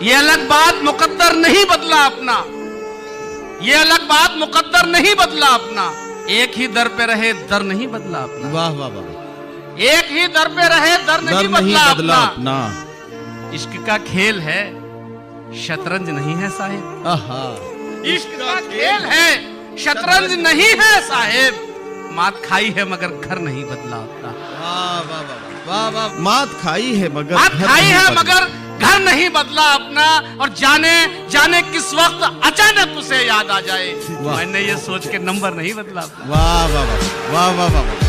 ये अलग बात मुकद्दर नहीं बदला अपना, ये अलग बात मुकद्दर नहीं बदला अपना। एक ही दर पे रहे दर नहीं बदला अपना। वाह वाह वाह। एक ही दर पे रहे दर नहीं बदला अपना। इश्क का खेल है, शतरंज नहीं है साहिब। आहा। इश्क का खेल है, शतरंज नहीं है साहिब। मात खाई है मगर घर नहीं बदला अपना। वाह वाह वाह वाह। मात खाई है मगर मात खाई है मगर घर नहीं बदला अपना। और जाने जाने किस वक्त अचानक उसे याद आ जाए, मैंने ये सोच के नंबर नहीं बदला अपना। वाह वाह वाह वाह वाह वाह।